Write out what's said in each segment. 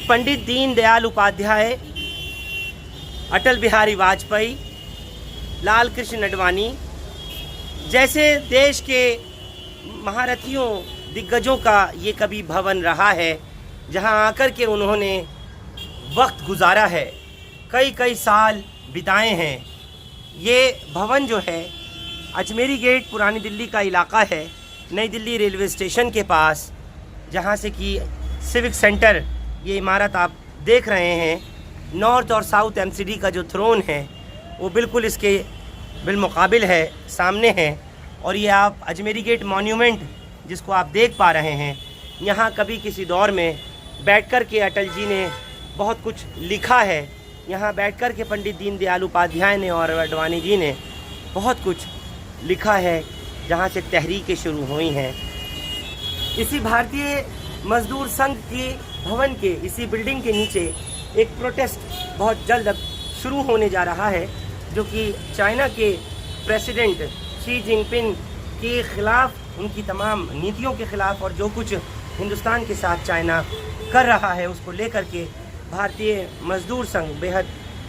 पंडित दीनदयाल उपाध्याय, अटल बिहारी वाजपेयी, लाल कृष्ण आडवाणी जैसे देश के महारथियों, दिग्गजों का ये कभी भवन रहा है जहां आकर के उन्होंने वक्त गुजारा है, कई कई साल बिताए हैं। ये भवन जो है अजमेरी गेट पुरानी दिल्ली का इलाका है, नई दिल्ली रेलवे स्टेशन के पास, जहां से कि सिविक सेंटर, ये इमारत आप देख रहे हैं, नॉर्थ और साउथ एमसीडी का जो थ्रोन है वो बिल्कुल इसके बिलमुकाबिल है, सामने है। और ये आप अजमेरी गेट मॉन्यूमेंट जिसको आप देख पा रहे हैं, यहाँ कभी किसी दौर में बैठकर के अटल जी ने बहुत कुछ लिखा है। यहाँ बैठकर के पंडित दीनदयाल उपाध्याय ने और आडवाणी जी ने बहुत कुछ लिखा है, जहाँ से तहरीकें शुरू हुई हैं। इसी भारतीय मजदूर संघ के भवन के, इसी बिल्डिंग के नीचे एक प्रोटेस्ट बहुत जल्द अब शुरू होने जा रहा है, जो कि चाइना के प्रेसिडेंट शी जिनपिंग के ख़िलाफ़, उनकी तमाम नीतियों के ख़िलाफ़, और जो कुछ हिंदुस्तान के साथ चाइना कर रहा है उसको लेकर के भारतीय मजदूर संघ बेहद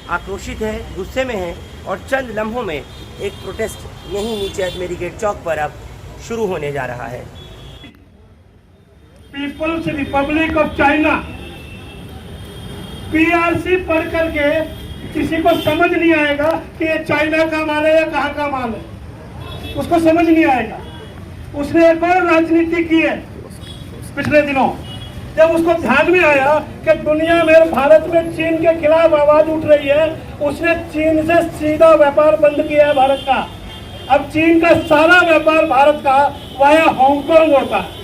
आक्रोशित है, गुस्से में है। और चंद लम्हों में एक प्रोटेस्ट यहीं नीचे अजमेरी गेट चौक पर अब शुरू होने जा रहा है। People's republic of China, PRC पढ़ करके किसी को समझ नहीं आएगा कि ये चाइना का माल है या कहाँ का माल है, उसको समझ नहीं आएगा। उसने एक और राजनीति की है पिछले दिनों, जब उसको ध्यान में आया कि दुनिया में, भारत में चीन के खिलाफ आवाज उठ रही है, उसने चीन से सीधा व्यापार बंद किया है भारत का। अब चीन का सारा व्यापार भारत का वाया हांगकांग होता है।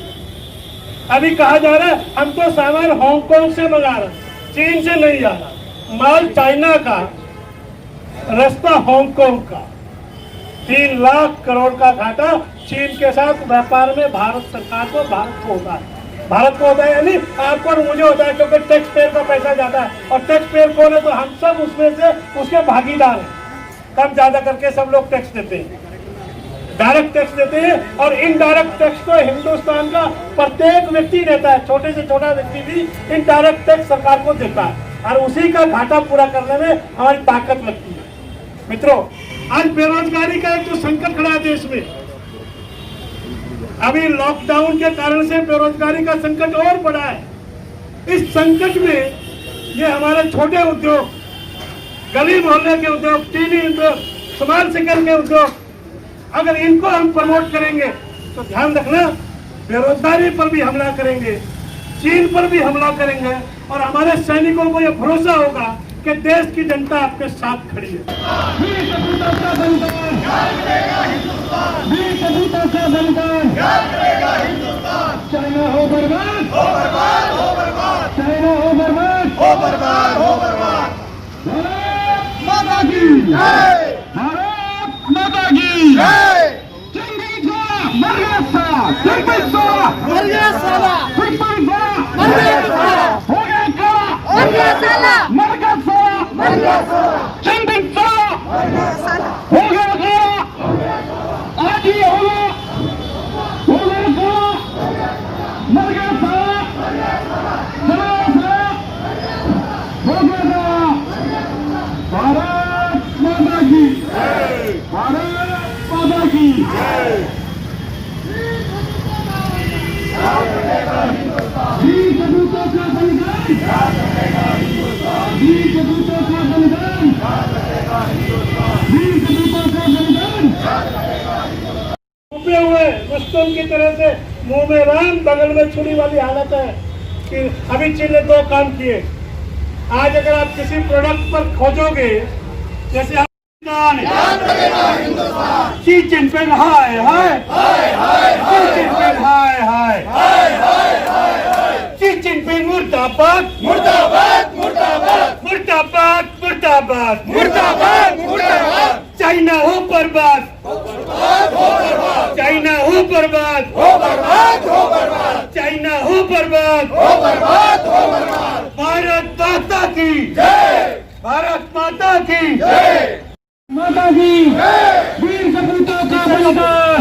अभी कहा जा रहा है हम तो सामान हांगकांग से मंगा रहे, चीन से नहीं जा रहा। माल चाइना का, रास्ता हांगकांग का। 3 लाख करोड़ का घाटा चीन के साथ व्यापार में भारत सरकार को, भारत को होता है। भारत को होता है यानी आपको और मुझे होता है, क्योंकि टैक्स पेयर का पैसा जाता है। और टैक्स पेयर कौन है? तो हम सब उसमें से उसके भागीदार हैं। कम ज्यादा करके सब लोग टैक्स देते हैं, डायरेक्ट टैक्स देते हैं, और इनडायरेक्ट टैक्स तो हिंदुस्तान का प्रत्येक व्यक्ति देता है। छोटे से छोटा व्यक्ति भी इनडायरेक्ट टैक्स सरकार को देता है, और उसी का घाटा पूरा करने में हमारी ताकत लगती है। मित्रों, आज बेरोजगारी का एक जो संकट खड़ा है देश में, अभी लॉकडाउन के कारण से बेरोजगारी का संकट और बढ़ा है। इस संकट में ये हमारे छोटे उद्योग, गली मोहल्ले के उद्योग, टीवी उद्योग, समाज सेक्टर के उद्योग, अगर इनको हम प्रमोट करेंगे तो ध्यान रखना, बेरोजगारी पर भी हमला करेंगे, चीन पर भी हमला करेंगे, और हमारे सैनिकों को यह भरोसा होगा कि देश की जनता आपके साथ खड़ी है। चाइना हो बर्बाद, हो बर्बाद, हो बर्बाद, चाइना हो बर्बाद, हो बर्बाद, हो बर्बाद। भारत माता की जय, भारत माता की जय। मर गया साला, मर गया साला, मर गया साला, हो गया काला, मर गया साला, मर गया साला, मर गया साला, चंदन साला, मर गया साला, हो गया काला, आज ही होगा, हो गया काला, मर गया साला, चला साला, हो गया साला। भारत माता की जय, भारत माता की जय। वीर सपूतों का बलिदान, वीर सपूतों का बलिदान, वीर सपूतों का बलिदान। डूबे हुए रुस्तम की तरह से मुंह में राम, बगल में छुरी वाली हालत है कि अभी चीन ने 2 काम किए। आज अगर आप किसी प्रोडक्ट पर खोजोगे, जैसे शी जिनपिंग हाय हाय, शी जिनपिंग हाय हाय, शी जिनपिंग मुर्दाबाद, मुर्दाबाद, मुर्दाबाद, मुर्दाबाद, मुर्दाबाद, मुर्दाबाद, मुर्दाबाद। चाइना हो बर्बाद, हो बर्बाद, हो बर्बाद, चाइना हो बर्बाद, हो बर्बाद, हो बर्बाद, चाइना हो बर्बाद, हो बर्बाद, हो बर्बाद। भारत माता की जय, भारत माता की जय, माता की वीर सपूतों का बलिदान,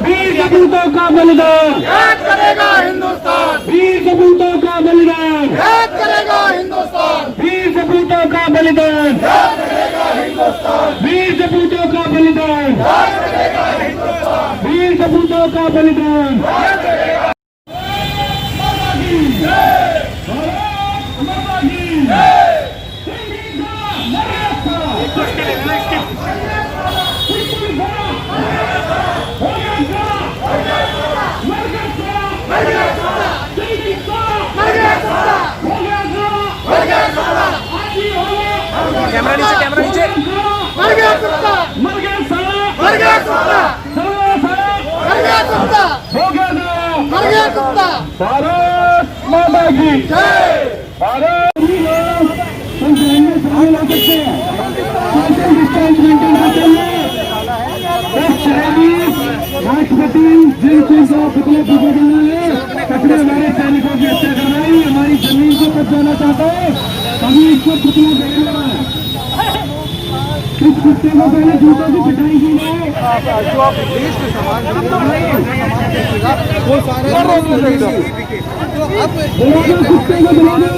वीर सपूतों का बलिदान, याद करेगा हिंदुस्तान, वीर सपूतों का बलिदान याद करेगा हिंदुस्तान, वीर सपूतों का बलिदान याद करेगा हिंदुस्तान, वीर सपूतों का बलिदान याद करेगा हिंदुस्तान, वीर सपूतों का बलिदान याद करेगा। माता की जय, भारत माता की जय। कैमरा नीचे, कैमरा नीचे। मर गया कुत्ता, मर गया साला, मर गया कुत्ता, मर गया कुत्ता, मर गया कुत्ता, हो गया साला। मर गया कुत्ता। भारत माता की जय। भारत ही लोग सामने ला सकते हैं, सोशल डिस्टेंस मेंटेन करते हुए। बस चाइनीज राष्ट्रपति जिनपिंग को पुतले पूजा करना है, अपने हमारे सैनिकों की हत्या करना है, हमारी जमीन को कब्जाना चाहता है, अभी इसको पुतला देना है। इस कुत्ते को पहले जूतों की पिटाई की जाए। जो आप देश के समाज वो सारे कुत्ते को बुला दो।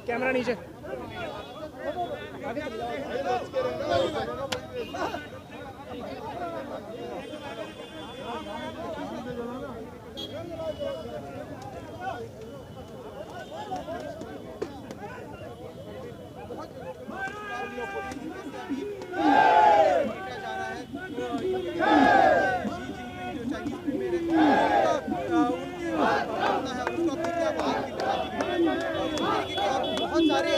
कैमरा नीचे। बहुत सारे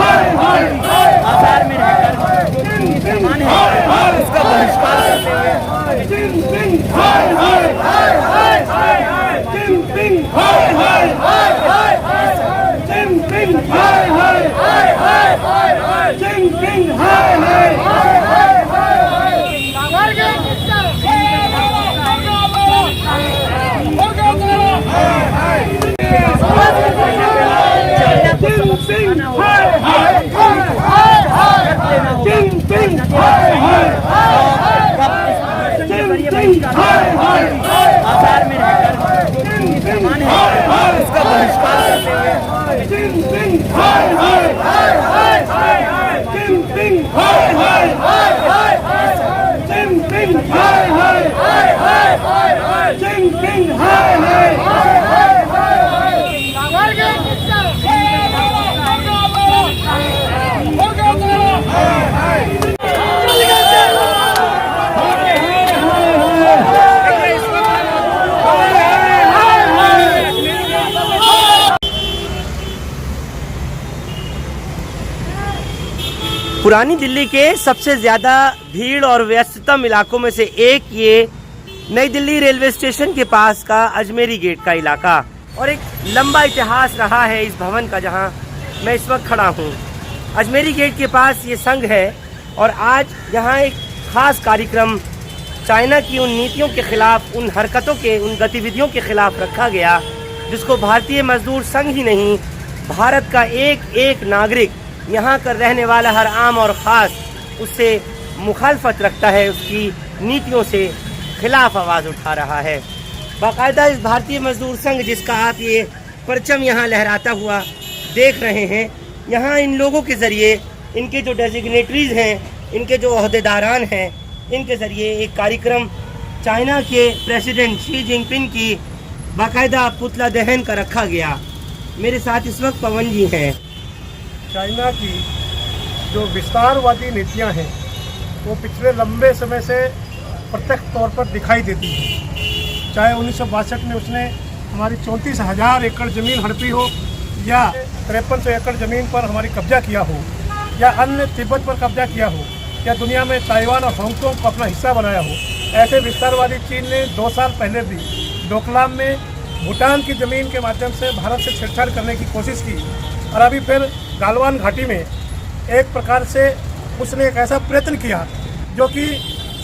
बाजार में रहकर सामान है उसका बहिष्कार बाजार में रहकर सामान है उसका बहिष्कार पुरानी दिल्ली के सबसे ज़्यादा भीड़ और व्यस्ततम इलाकों में से एक ये नई दिल्ली रेलवे स्टेशन के पास का अजमेरी गेट का इलाका और एक लंबा इतिहास रहा है इस भवन का जहां मैं इस वक्त खड़ा हूं। अजमेरी गेट के पास ये संघ है और आज यहाँ एक ख़ास कार्यक्रम चाइना की उन नीतियों के खिलाफ, उन हरकतों के, उन गतिविधियों के खिलाफ रखा गया जिसको भारतीय मजदूर संघ ही नहीं, भारत का एक एक नागरिक, यहाँ कर रहने वाला हर आम और ख़ास उससे मुखालफत रखता है, उसकी नीतियों से खिलाफ आवाज़ उठा रहा है। बाकायदा इस भारतीय मजदूर संघ जिसका आप ये परचम यहाँ लहराता हुआ देख रहे हैं, यहाँ इन लोगों के ज़रिए, इनके जो डेजिग्नेटरीज़ हैं, इनके जो अहदेदारान हैं, इनके ज़रिए एक कार्यक्रम चाइना के प्रेसिडेंट शी जिनपिंग की बाकायदा पुतला दहन का रखा गया। मेरे साथ इस वक्त पवन जी हैं। चाइना की जो विस्तारवादी नीतियां हैं वो पिछले लंबे समय से प्रत्यक्ष तौर पर दिखाई देती है। चाहे 1962 में उसने हमारी 34,000 एकड़ ज़मीन हड़पी हो, या 5300 एकड़ ज़मीन पर हमारी कब्जा किया हो, या अन्य तिब्बत पर कब्जा किया हो, या दुनिया में ताइवान और हांगकांग को अपना हिस्सा बनाया हो। ऐसे विस्तारवादी चीन ने 2 साल पहले भी डोकलाम में भूटान की ज़मीन के माध्यम से भारत से छेड़छाड़ करने की कोशिश की, और अभी फिर गालवान घाटी में एक प्रकार से उसने एक ऐसा प्रयत्न किया जो कि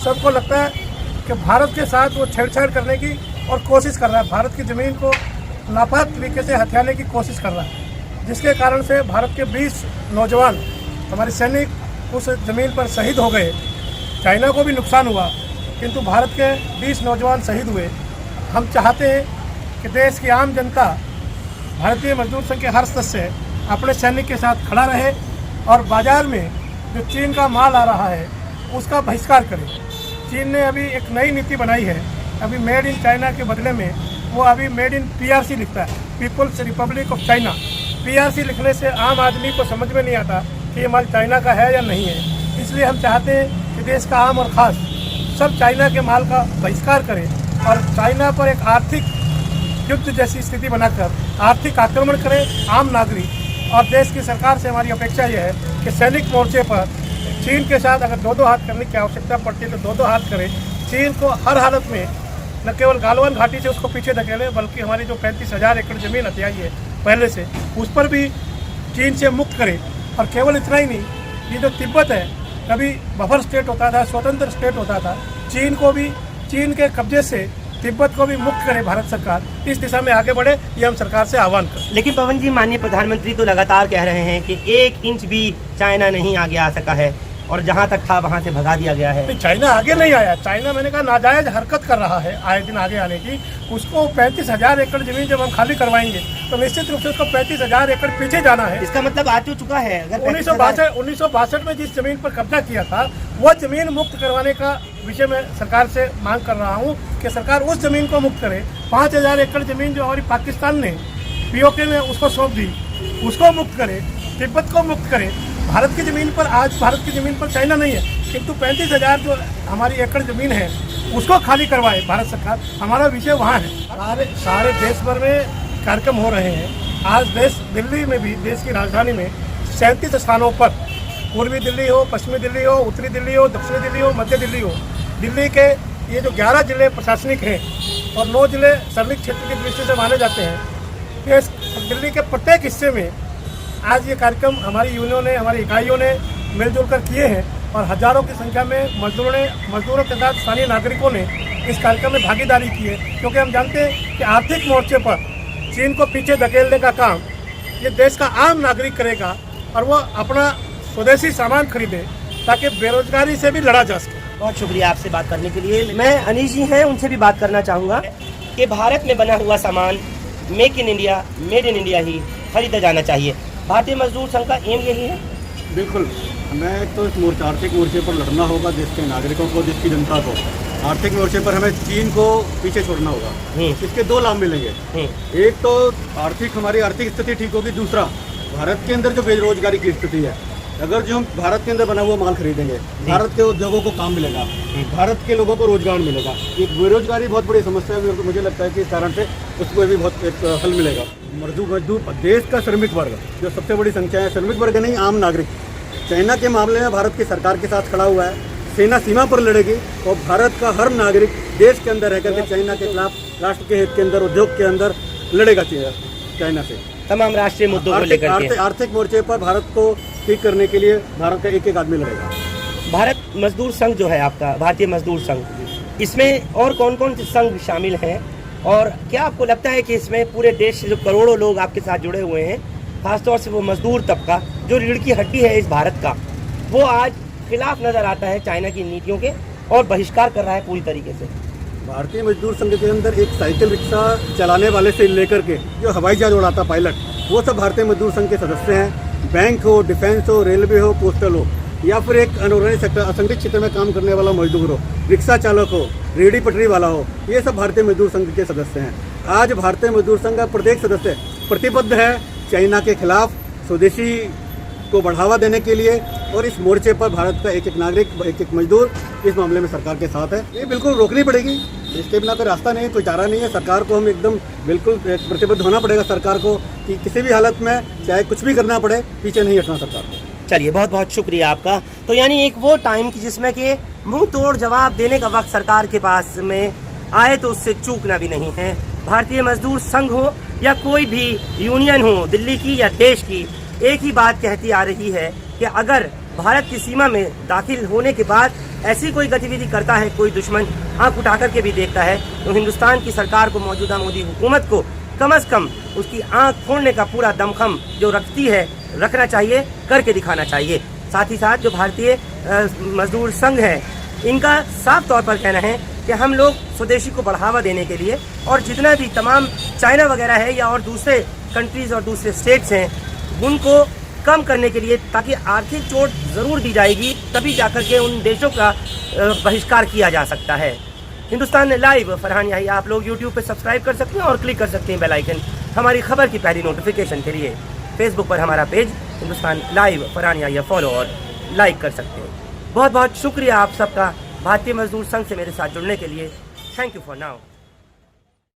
सबको लगता है कि भारत के साथ वो छेड़छाड़ करने की और कोशिश कर रहा है, भारत की ज़मीन को नापाक तरीके से हथियाने की कोशिश कर रहा है, जिसके कारण से भारत के 20 नौजवान हमारे सैनिक उस ज़मीन पर शहीद हो गए। चाइना को भी नुकसान हुआ, किंतु भारत के 20 नौजवान शहीद हुए। हम चाहते हैं कि देश की आम जनता भारतीय मजदूर संघ के हर सदस्य अपने सैनिक के साथ खड़ा रहे और बाज़ार में जो चीन का माल आ रहा है उसका बहिष्कार करे। चीन ने अभी एक नई नीति बनाई है, अभी मेड इन चाइना के बदले में वो अभी मेड इन PRC लिखता है, people's republic of China. PRC लिखने से आम आदमी को समझ में नहीं आता कि ये माल चाइना का है या नहीं है। इसलिए हम चाहते हैं कि देश का आम और ख़ास सब चाइना के माल का बहिष्कार करें और चाइना पर एक आर्थिक युद्ध जैसी स्थिति बनाकर आर्थिक आक्रमण करें आम नागरिक। और देश की सरकार से हमारी अपेक्षा यह है कि सैनिक मोर्चे पर चीन के साथ अगर 2-2 हाथ करने की आवश्यकता पड़ती है तो 2-2 हाथ करें। चीन को हर हालत में न केवल गालवान घाटी से उसको पीछे धकेले, बल्कि हमारी जो 35,000 एकड़ ज़मीन हथियाई है पहले से, उस पर भी चीन से मुक्त करे। और केवल इतना ही नहीं, ये जो तिब्बत है कभी बफर स्टेट होता था, स्वतंत्र स्टेट होता था, चीन को भी चीन के कब्जे से तिब्बत को भी मुक्त करे भारत सरकार। इस दिशा में आगे बढ़े, ये हम सरकार से आह्वान करें। लेकिन पवन जी, माननीय प्रधानमंत्री तो लगातार कह रहे हैं कि 1 इंच भी चाइना नहीं आगे आ सका है और जहां तक था वहां से भगा दिया गया है। चाइना आगे नहीं आया। चाइना मैंने कहा नाजायज हरकत कर रहा है आए दिन आगे आने की। उसको 35,000 एकड़ जमीन जब हम खाली करवाएंगे तो निश्चित रूप से उसको 35,000 एकड़ पीछे जाना है। इसका मतलब आ चुका है। अगर 1962 में जिस जमीन पर कब्जा किया था वह जमीन मुक्त करवाने का विषय में सरकार से मांग कर रहा हूँ कि सरकार उस जमीन को मुक्त करे। 5,000 एकड़ जमीन जो हमारी पाकिस्तान ने POK में उसको सौंप दी, उसको मुक्त करे। तिब्बत को मुक्त करे। भारत की ज़मीन पर आज भारत की ज़मीन पर चाइना नहीं है, किंतु 35,000 जो हमारी एकड़ ज़मीन है उसको खाली करवाए भारत सरकार। हमारा विषय वहाँ है। सारे देश भर में कार्यक्रम हो रहे हैं। आज दिल्ली में भी, देश की राजधानी में 37 स्थानों पर, पूर्वी दिल्ली हो, पश्चिमी दिल्ली हो, उत्तरी दिल्ली हो, दक्षिणी दिल्ली हो, मध्य दिल्ली हो, दिल्ली के ये जो 11 जिले प्रशासनिक हैं और 9 जिले सरलिक क्षेत्र की दृष्टि से माने जाते हैं, ये दिल्ली के प्रत्येक हिस्से में आज ये कार्यक्रम हमारी यूनियनों ने, हमारी इकाइयों ने मिलजुल कर किए हैं और हजारों की संख्या में मजदूरों के साथ स्थानीय नागरिकों ने इस कार्यक्रम में भागीदारी की है। क्योंकि हम जानते हैं कि आर्थिक मोर्चे पर चीन को पीछे धकेलने का काम ये देश का आम नागरिक करेगा और वो अपना स्वदेशी सामान खरीदे ताकि बेरोजगारी से भी लड़ा जा सके। बहुत शुक्रिया आपसे बात करने के लिए। मैं अनीश जी हैं, उनसे भी बात करना चाहूँगा कि भारत में बना हुआ सामान make in India, made in India ही खरीदा जाना चाहिए। भारतीय मजदूर संघ का एम यही है। बिल्कुल, हमें तो इस आर्थिक मोर्चे पर लड़ना होगा, देश के नागरिकों को, देश की जनता को। आर्थिक मोर्चे पर हमें चीन को पीछे छोड़ना होगा। इसके 2 लाभ मिलेंगे। एक तो हमारी आर्थिक स्थिति ठीक होगी। दूसरा, भारत के अंदर जो बेरोजगारी की स्थिति है, अगर जो हम भारत के अंदर बना हुआ माल खरीदेंगे, भारत के उद्योगों को काम मिलेगा, भारत के लोगों को रोजगार मिलेगा। ये बेरोजगारी बहुत बड़ी समस्या है, मुझे लगता है कि इस कारण से उसको भी बहुत एक हल मिलेगा। मजदूर देश का श्रमिक वर्ग जो सबसे बड़ी संख्या है, श्रमिक वर्ग नहीं, आम नागरिक। चाइना के मामले में भारत की सरकार के साथ खड़ा हुआ है, सेना सीमा पर लड़ेगी और भारत का हर नागरिक देश के अंदर रहकर के चाइना के खिलाफ, राष्ट्र के हित के अंदर, उद्योग के अंदर लड़ेगा चाइना से। तमाम राष्ट्रीय मुद्दों को लेकर आर्थिक मोर्चे पर भारत को ठीक करने के लिए भारत का एक आदमी लड़ेगा। भारत मजदूर संघ जो है आपका, भारतीय मजदूर संघ, इसमें और कौन कौन से संघ शामिल हैं और क्या आपको लगता है कि इसमें पूरे देश से जो करोड़ों लोग आपके साथ जुड़े हुए हैं, खासतौर से वो मजदूर तबका जो रीढ़ की हड्डी है इस भारत का, वो आज खिलाफ नजर आता है चाइना की नीतियों के और बहिष्कार कर रहा है पूरी तरीके से? भारतीय मजदूर संघ के अंदर एक साइकिल रिक्शा चलाने वाले से लेकर के जो हवाई जहाज उड़ाता पायलट, वो सब भारतीय मजदूर संघ के सदस्य हैं। बैंक हो, डिफेंस हो, रेलवे हो, पोस्टल हो, या फिर एक अनुग्रहित सेक्टर, असंगठित क्षेत्र में काम करने वाला मजदूर हो, रिक्शा चालक हो, रेहड़ी पटरी वाला हो, ये सब भारतीय मजदूर संघ के सदस्य हैं। आज भारतीय मजदूर संघ का प्रत्येक सदस्य प्रतिबद्ध है चाइना के खिलाफ स्वदेशी को बढ़ावा देने के लिए, और इस मोर्चे पर भारत का एक एक नागरिक, एक एक मजदूर इस मामले में सरकार के साथ है। ये बिल्कुल रोकनी पड़ेगी, इसके बिना कोई रास्ता नहीं है, कोई चारा नहीं है। सरकार को हम एकदम बिल्कुल प्रतिबद्ध होना पड़ेगा सरकार को कि किसी भी हालत में चाहे कुछ भी करना पड़े, पीछे नहीं हटना सरकार को। चलिए, बहुत बहुत शुक्रिया आपका। तो यानी एक वो टाइम की जिसमें कि मुंह तोड़ जवाब देने का वक्त सरकार के पास में आए तो उससे चूकना भी नहीं है। भारतीय मजदूर संघ हो या कोई भी यूनियन हो, दिल्ली की या देश की, एक ही बात कहती आ रही है कि अगर भारत की सीमा में दाखिल होने के बाद ऐसी कोई गतिविधि करता है कोई दुश्मन, आंख उठा करके भी देखता है, तो हिंदुस्तान की सरकार को, मौजूदा मोदी हुकूमत को कम से कम उसकी आंख फोड़ने का पूरा दमखम जो रखती है रखना चाहिए, करके दिखाना चाहिए। साथ ही साथ जो भारतीय मजदूर संघ है, इनका साफ तौर पर कहना है कि हम लोग स्वदेशी को बढ़ावा देने के लिए और जितना भी तमाम चाइना वगैरह है या और दूसरे कंट्रीज और दूसरे स्टेट्स हैं, उनको कम करने के लिए, ताकि आर्थिक चोट ज़रूर दी जाएगी, तभी जाकर के उन देशों का बहिष्कार किया जा सकता है। हिंदुस्तान लाइव फरहान याही आप लोग यूट्यूब पे सब्सक्राइब कर सकते हैं और क्लिक कर सकते हैं बेल आइकन हमारी खबर की पहली नोटिफिकेशन के लिए। फेसबुक पर हमारा पेज हिंदुस्तान लाइव फरहान याही फॉलो और लाइक कर सकते हैं। बहुत बहुत शुक्रिया आप सबका भारतीय मजदूर संघ से मेरे साथ जुड़ने के लिए। Thank you for now.